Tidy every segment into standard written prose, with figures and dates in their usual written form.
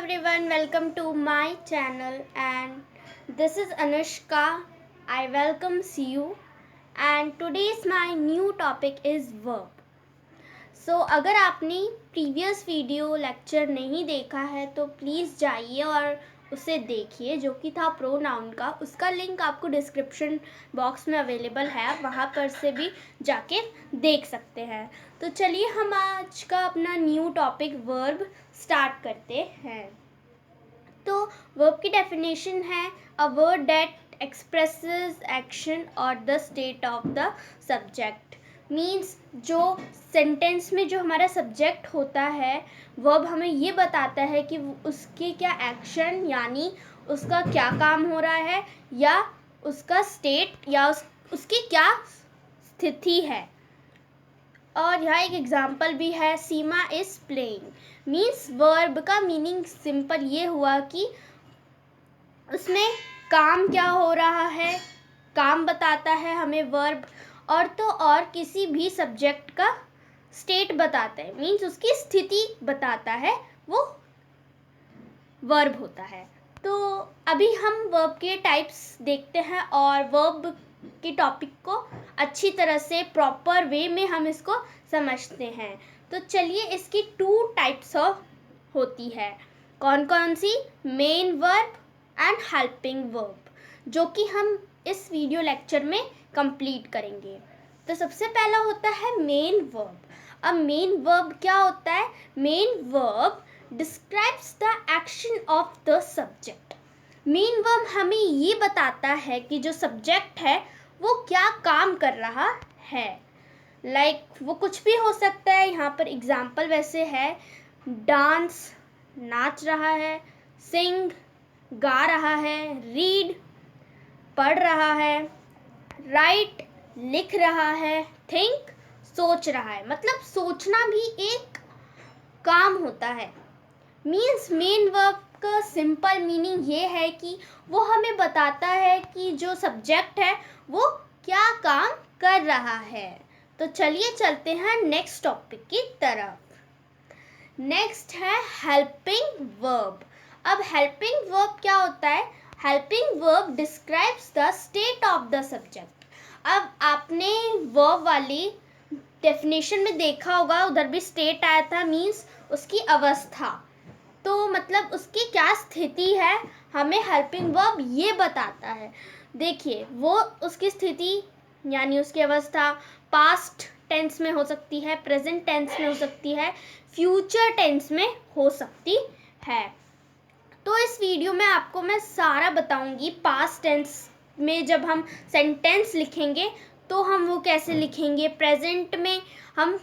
everyone, welcome to my channel and this is Anushka. I welcome you and today's my new topic is verb. So अगर आपने previous video lecture नहीं देखा है तो please जाइए और उसे देखिए जो कि था प्रोनाउन का। उसका लिंक आपको डिस्क्रिप्शन बॉक्स में अवेलेबल है, आप वहाँ पर से भी जाके देख सकते हैं। तो चलिए हम आज का अपना न्यू टॉपिक वर्ब स्टार्ट करते हैं। तो वर्ब की डेफिनेशन है a word that expresses action और the state of the subject. Means जो सेंटेंस में जो हमारा सब्जेक्ट होता है वर्ब हमें ये बताता है कि उसके क्या एक्शन यानी उसका क्या काम हो रहा है या उसका स्टेट या उसकी क्या स्थिति है। और यहाँ एक एग्जाम्पल भी है, सीमा इज प्लेइंग। मीन्स वर्ब का मीनिंग सिंपल ये हुआ कि उसमें काम क्या हो रहा है, काम बताता है हमें वर्ब, और तो और किसी भी सब्जेक्ट का स्टेट बताता है, मीन्स उसकी स्थिति बताता है, वो वर्ब होता है। तो अभी हम वर्ब के टाइप्स देखते हैं और वर्ब के टॉपिक को अच्छी तरह से प्रॉपर वे में हम इसको समझते हैं। तो चलिए इसकी 2 टाइप्स ऑफ होती है। कौन कौन सी? Main verb and helping verb, जो कि हम इस वीडियो लेक्चर में कंप्लीट करेंगे। तो सबसे पहला होता है मेन वर्ब। अब मेन वर्ब क्या होता है? Main verb describes the action of the subject. Main verb हमें ये बताता है कि जो सब्जेक्ट है वो क्या काम कर रहा है। वो कुछ भी हो सकता है। यहाँ पर एग्जाम्पल वैसे है, डांस नाच रहा है, सिंग गा रहा है, रीड पढ़ रहा है, राइट लिख रहा है, थिंक सोच रहा है। मतलब सोचना भी एक काम होता है। मीन्स मेन वर्ब का सिंपल मीनिंग ये है कि वो हमें बताता है कि जो सब्जेक्ट है वो क्या काम कर रहा है। तो चलिए चलते हैं नेक्स्ट टॉपिक की तरफ। नेक्स्ट है हेल्पिंग वर्ब। अब हेल्पिंग वर्ब क्या होता है? Helping verb describes the state of the subject. अब आपने वर्ब वाली डेफिनेशन में देखा होगा, उधर भी स्टेट आया था, मीन्स उसकी अवस्था। तो मतलब उसकी क्या स्थिति है हमें हेल्पिंग वर्ब ये बताता है। देखिए वो उसकी स्थिति यानी उसकी अवस्था पास्ट टेंस में हो सकती है, प्रेजेंट टेंस में हो सकती है, फ्यूचर टेंस में हो सकती है। तो इस वीडियो में आपको मैं सारा बताऊंगी। पास्ट टेंस में जब हम सेंटेंस लिखेंगे तो हम वो कैसे लिखेंगे, प्रेजेंट में हम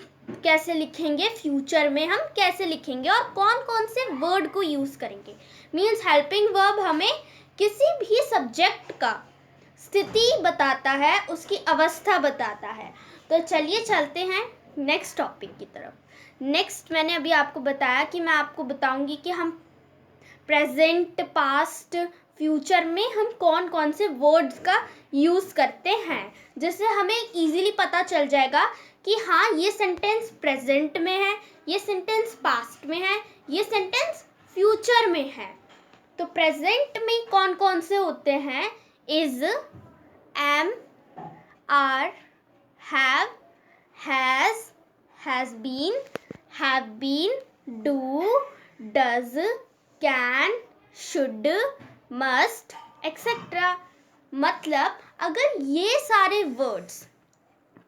कैसे लिखेंगे, फ्यूचर में हम कैसे लिखेंगे और कौन कौन से वर्ड को यूज़ करेंगे। मीन्स हेल्पिंग वर्ब हमें किसी भी सब्जेक्ट का स्थिति बताता है, उसकी अवस्था बताता है। तो चलिए चलते हैं नेक्स्ट टॉपिक की तरफ। नेक्स्ट मैंने अभी आपको बताया कि मैं आपको बताऊंगी कि हम प्रेजेंट, पास्ट, फ्यूचर में हम कौन कौन से वर्ड्स का यूज़ करते हैं, जिससे हमें इजीली पता चल जाएगा कि हाँ ये सेंटेंस प्रेजेंट में है, ये सेंटेंस पास्ट में है, ये सेंटेंस फ्यूचर में है। तो प्रेजेंट में कौन कौन से होते हैं? Is, am, are, have, has been, do, does, can, should, must, etcetera. मतलब अगर ये सारे वर्ड्स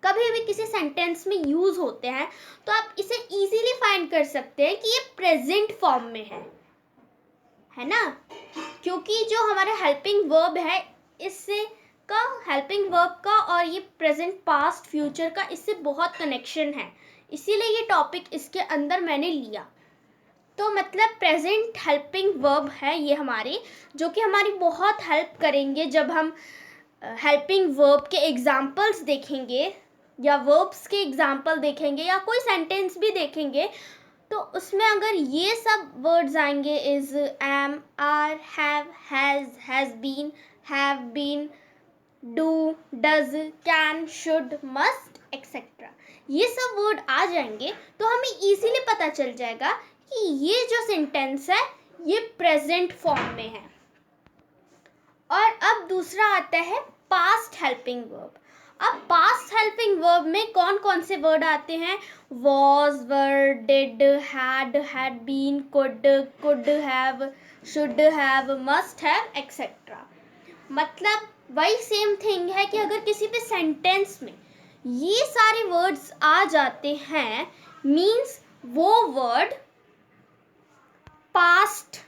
कभी भी किसी सेंटेंस में यूज होते हैं तो आप इसे इजीली फाइंड कर सकते हैं कि ये प्रेजेंट फॉर्म में है ना, क्योंकि जो हमारा हेल्पिंग वर्ब है इससे का हेल्पिंग वर्ब का और ये प्रेजेंट, पास्ट, फ्यूचर का इससे बहुत कनेक्शन है, इसीलिए ये टॉपिक इसके अंदर मैंने लिया। तो मतलब प्रेजेंट हेल्पिंग वर्ब है ये हमारे, जो कि हमारी बहुत हेल्प करेंगे जब हम हेल्पिंग वर्ब के एग्जाम्पल्स देखेंगे या वर्ब्स के एग्जाम्पल देखेंगे या कोई सेंटेंस भी देखेंगे तो उसमें अगर ये सब वर्ड्स आएंगे, is, am, are, has been, do, does, can, should, must, etcetera, ये सब वर्ड आ जाएंगे तो हमें इजीली पता चल जाएगा कि ये जो सेंटेंस है ये प्रेजेंट फॉर्म में है। और अब दूसरा आता है पास्ट हेल्पिंग वर्ब। अब पास्ट हेल्पिंग वर्ब में कौन कौन से वर्ड आते हैं? Was, were, did, had been, could have, should have, must have, etcetera. मतलब वही सेम थिंग है कि अगर किसी भी सेंटेंस में ये सारे वर्ड्स आ जाते हैं, मीन्स वो वर्ड पास्ट,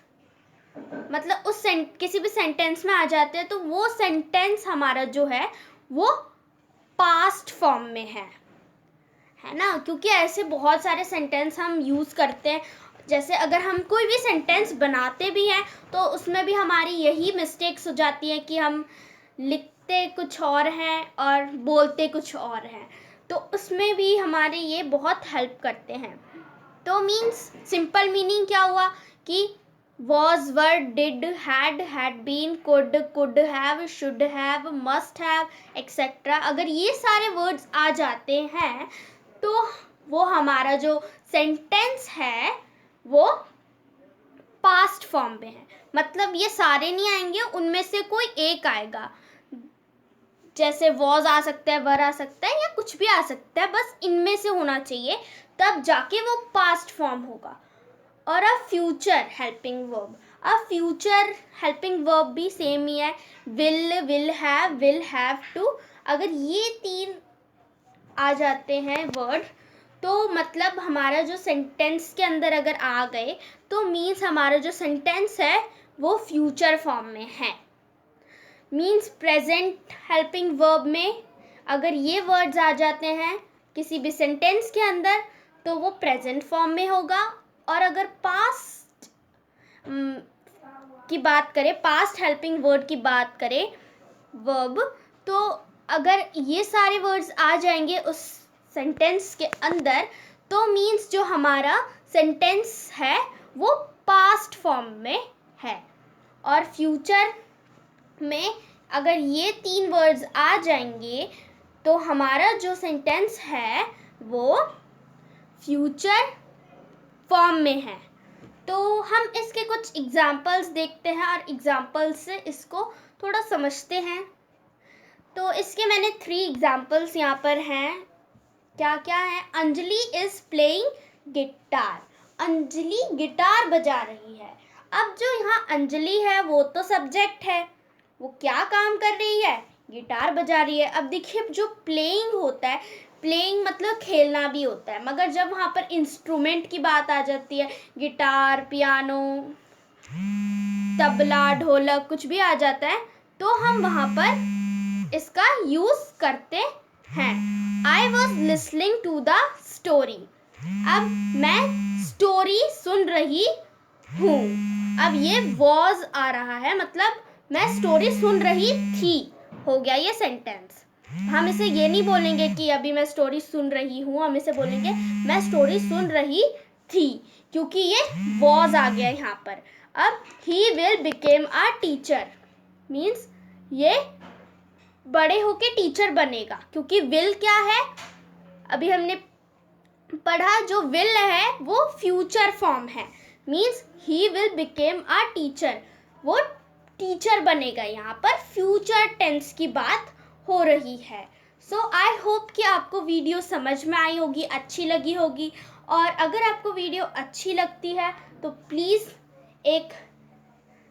मतलब उस किसी भी सेंटेंस में आ जाते हैं तो वो सेंटेंस हमारा जो है वो पास्ट फॉर्म में है ना। क्योंकि ऐसे बहुत सारे सेंटेंस हम यूज़ करते हैं। जैसे अगर हम कोई भी सेंटेंस बनाते भी हैं तो उसमें भी हमारी यही मिस्टेक्स हो जाती है कि हम लिखते कुछ और हैं और बोलते कुछ और हैं, तो उसमें भी हमारे ये बहुत हेल्प करते हैं। तो मीन्स सिंपल मीनिंग क्या हुआ कि was, were, did, had been, could have, should have, must have, etc. अगर ये सारे वर्ड्स आ जाते हैं तो वो हमारा जो सेंटेंस है वो पास्ट फॉर्म में है। मतलब ये सारे नहीं आएंगे, उनमें से कोई एक आएगा। जैसे was आ सकता है, were आ सकता है, या कुछ भी आ सकता है, बस इनमें से होना चाहिए, तब जाके वो पास्ट फॉर्म होगा। और अब फ्यूचर हेल्पिंग वर्ब, अब फ्यूचर हेल्पिंग वर्ब भी सेम ही है। Will have to. अगर ये तीन आ जाते हैं वर्ड तो मतलब हमारा जो सेंटेंस के अंदर अगर आ गए तो मीन्स हमारा जो सेंटेंस है वो फ्यूचर फॉर्म में है। मीन्स प्रेजेंट हेल्पिंग वर्ब में अगर ये वर्ड्स आ जाते हैं किसी भी सेंटेंस के अंदर तो वो प्रेजेंट फॉर्म में होगा। और अगर पास्ट की बात करें, पास्ट हेल्पिंग वर्ड की बात करें वर्ब, तो अगर ये सारे वर्ड्स आ जाएंगे उस सेंटेंस के अंदर तो मीन्स जो हमारा सेंटेंस है वो पास्ट फॉर्म में है। और फ्यूचर में अगर ये तीन वर्ड्स आ जाएंगे तो हमारा जो सेंटेंस है वो फ्यूचर फॉर्म में है। तो हम इसके कुछ एग्जाम्पल्स देखते हैं और एग्जाम्पल्स से इसको थोड़ा समझते हैं। तो इसके मैंने 3 एग्जाम्पल्स यहाँ पर हैं। क्या क्या है? Anjali is playing guitar. Anjali guitar बजा रही है। अब जो यहाँ अंजलि है वो तो सब्जेक्ट है, वो क्या काम कर रही है? गिटार बजा रही है। अब देखिए जो प्लेइंग होता है, प्लेइंग मतलब खेलना भी होता है, मगर जब वहाँ पर इंस्ट्रूमेंट की बात आ जाती है, गिटार, पियानो, तबला, ढोलक कुछ भी आ जाता है तो हम वहाँ पर इसका यूज करते हैं। I was listening to the story. अब मैं स्टोरी सुन रही हूँ। अब ये वॉज आ रहा है, मतलब मैं स्टोरी सुन रही थी, हो गया ये सेंटेंस। हम इसे ये नहीं बोलेंगे कि अभी मैं स्टोरी सुन रही हूँ, हम इसे बोलेंगे मैं स्टोरी सुन रही थी, क्योंकि ये वॉज आ गया यहाँ पर। अब he will became a teacher, means ये बड़े होके टीचर बनेगा, क्योंकि विल क्या है, अभी हमने पढ़ा, जो विल है वो फ्यूचर फॉर्म है। Means he will became a teacher, वो टीचर बनेगा। यहाँ पर फ्यूचर टेंस की बात हो रही है। सो आई होप कि आपको वीडियो समझ में आई होगी, अच्छी लगी होगी। और अगर आपको वीडियो अच्छी लगती है तो प्लीज़ एक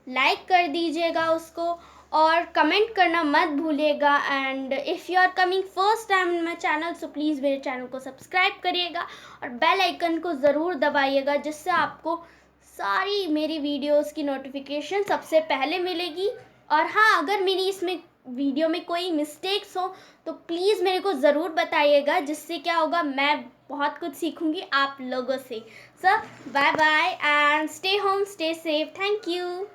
लाइक कर दीजिएगा उसको, और कमेंट करना मत भूलिएगा। And if you are coming first time in my channel so please मेरे चैनल को सब्सक्राइब करिएगा और बेल आइकन को ज़रूर दबाइएगा, जिससे आपको सारी मेरी वीडियोस की नोटिफिकेशन सबसे पहले मिलेगी। और हाँ, अगर मेरी इसमें वीडियो में कोई मिस्टेक्स हो तो प्लीज़ मेरे को ज़रूर बताइएगा, जिससे क्या होगा, मैं बहुत कुछ सीखूंगी आप लोगों से। So bye bye and stay home, stay safe. Thank you.